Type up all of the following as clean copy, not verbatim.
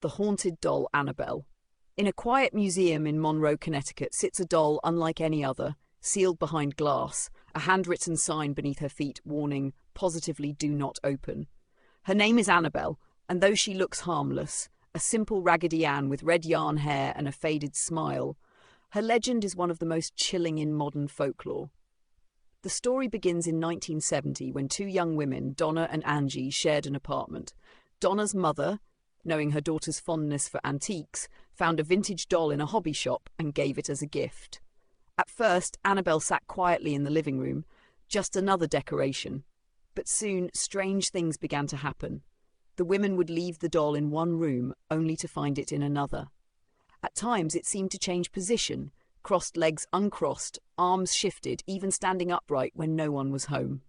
the haunted doll Annabelle. In a quiet museum in Monroe, Connecticut, sits a doll unlike any other, sealed behind glass, a handwritten sign beneath her feet warning, "Positively do not open." Her name is Annabelle, and though she looks harmless, a simple Raggedy Ann with red yarn hair and a faded smile, her legend is one of the most chilling in modern folklore. The story begins in 1970 when two young women, Donna and Angie, shared an apartment. Donna's mother, knowing her daughter's fondness for antiques, found a vintage doll in a hobby shop and gave it as a gift. At first, Annabelle sat quietly in the living room, just another decoration. But soon, strange things began to happen. The women would leave the doll in one room, only to find it in another. At times, it seemed to change position, crossed legs uncrossed, arms shifted, even standing upright when no one was home.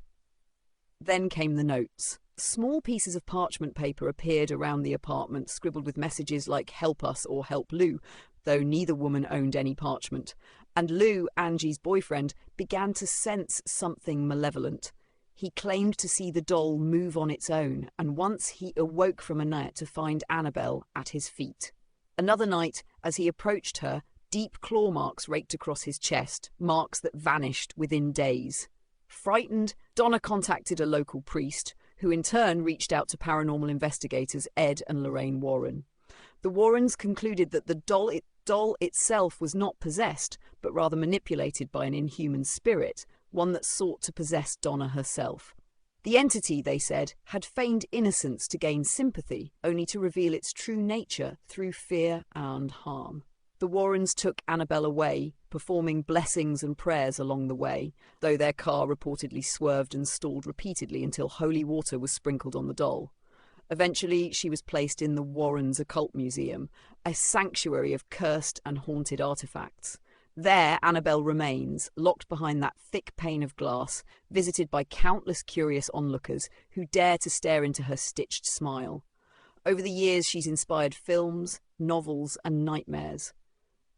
Then came the notes. Small pieces of parchment paper appeared around the apartment, scribbled with messages like "Help us" or "Help Lou," though neither woman owned any parchment. And Lou, Angie's boyfriend, began to sense something malevolent. He claimed to see the doll move on its own, and once he awoke from a nap to find Annabelle at his feet. Another night, as he approached her, deep claw marks raked across his chest, marks that vanished within days. Frightened, Donna contacted a local priest, who in turn reached out to paranormal investigators Ed and Lorraine Warren. The Warrens concluded that the doll itself was not possessed, but rather manipulated by an inhuman spirit, one that sought to possess Donna herself. The entity, they said, had feigned innocence to gain sympathy, only to reveal its true nature through fear and harm. The Warrens took Annabelle away, performing blessings and prayers along the way, though their car reportedly swerved and stalled repeatedly until holy water was sprinkled on the doll. Eventually, she was placed in the Warrens Occult Museum, a sanctuary of cursed and haunted artifacts. There, Annabelle remains, locked behind that thick pane of glass, visited by countless curious onlookers who dare to stare into her stitched smile. Over the years, she's inspired films, novels, and nightmares.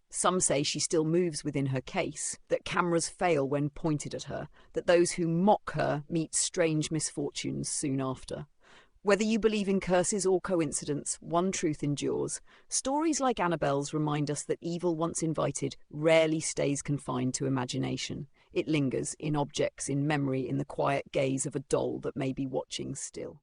Some say she still moves within her case, that cameras fail when pointed at her, that those who mock her meet strange misfortunes soon after. Whether you believe in curses or coincidence, one truth endures. Stories like Annabelle's remind us that evil once invited rarely stays confined to imagination. It lingers in objects, in memory, in the quiet gaze of a doll that may be watching still.